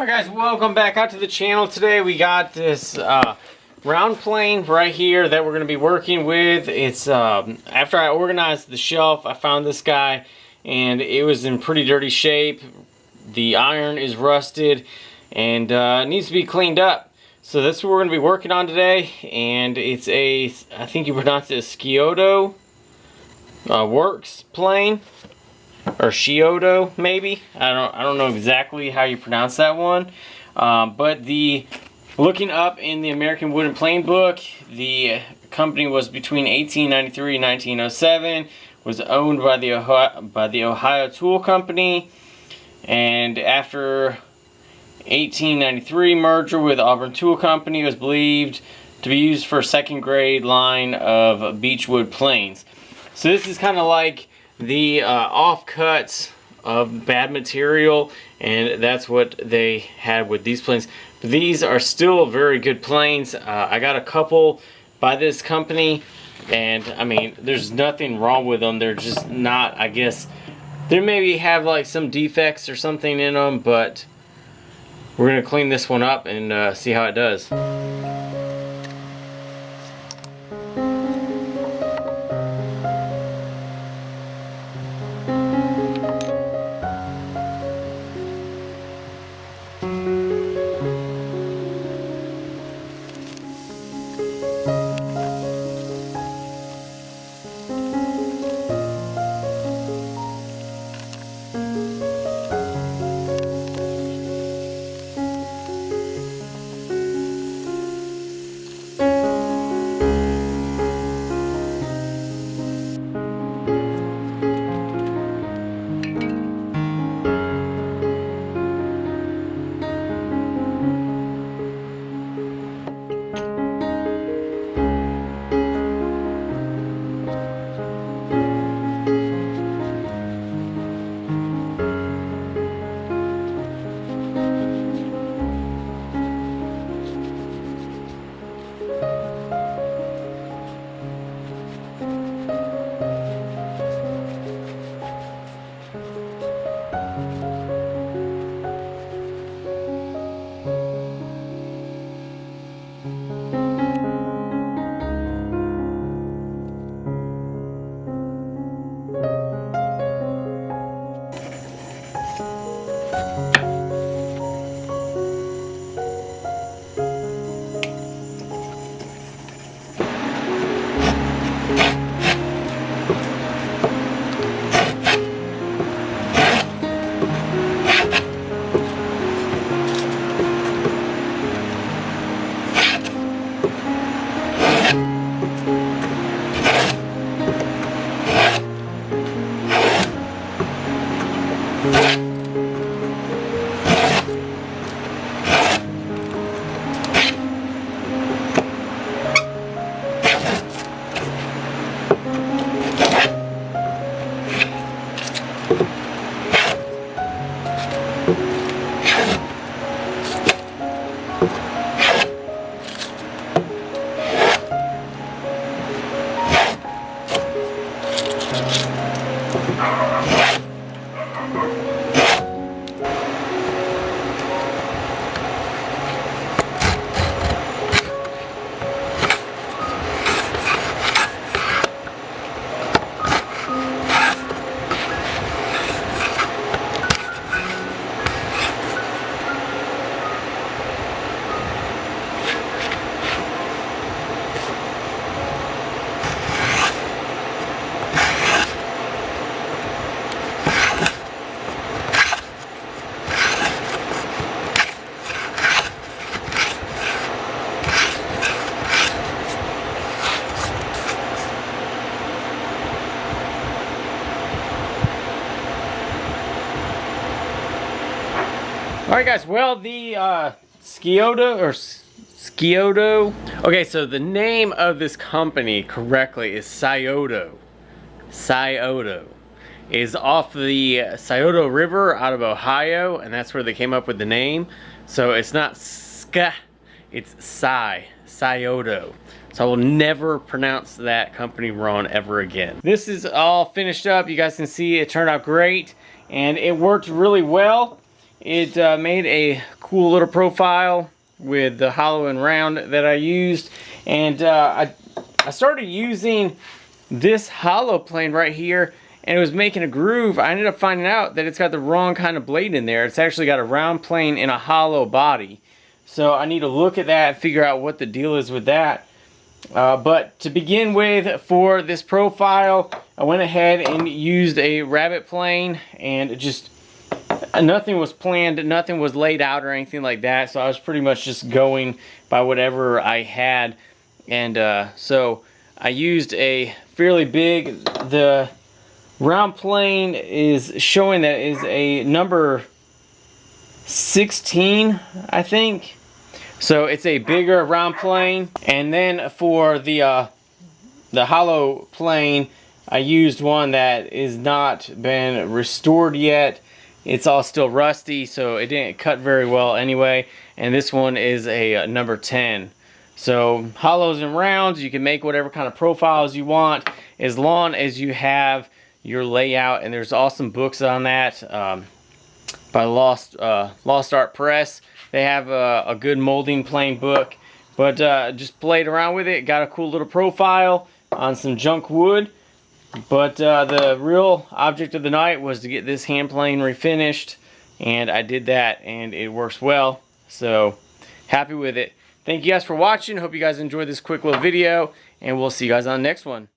Alright guys, welcome back out to the channel. Today we got this round plane right here that we're going to be working with. It's after I organized the shelf, I found this guy and it was in pretty dirty shape. The iron is rusted and needs to be cleaned up. So that's what we're going to be working on today, and it's a, I think you pronounce it a Scioto works plane. Or Scioto, maybe. I don't know exactly how you pronounce that one. But looking up in the American Wood and Plane book, the company was between 1893 and 1907. Was owned by the Ohio Tool Company, and after 1893 merger with Auburn Tool Company was believed to be used for a second grade line of beechwood planes. So this is kind of like the offcuts of bad material, and that's what they had with these planes. But these are still very good planes. I got a couple by this company, and I mean, there's nothing wrong with them. They're just not, I guess, they maybe have like some defects or something in them, but we're gonna clean this one up and see how it does. Alright guys, well, the Scioto, okay, so the name of this company correctly is Scioto. Scioto is off the Scioto River out of Ohio, and that's where they came up with the name. So it's not Ska, it's Scioto. So I will never pronounce that company wrong ever again. This is all finished up. You guys can see it turned out great, and it worked really well. it made a cool little profile with the hollow and round that I used. And I started using this hollow plane right here, and it was making a groove. I ended up finding out that it's got the wrong kind of blade in there. It's actually got a round plane and a hollow body. So I need to look at that and figure out what the deal is with that. But to begin with, for this profile, I went ahead and used a rabbet plane, and just nothing was planned, nothing was laid out or anything like that. So I was pretty much just going by whatever I had. And so I used a fairly big, the round plane is showing that is a number 16, I think. So it's a bigger round plane. And then for the hollow plane, I used one that is not been restored yet. It's all still rusty, so it didn't cut very well anyway. And this one is a number 10. So hollows and rounds, you can make whatever kind of profiles you want as long as you have your layout. And there's awesome books on that by Lost Art Press. They have a good molding plane book. But just played around with it, got a cool little profile on some junk wood. But the real object of the night was to get this hand plane refinished, and I did that, and it works well. So happy with it. Thank you guys for watching. Hope you guys enjoyed this quick little video, and we'll see you guys on the next one.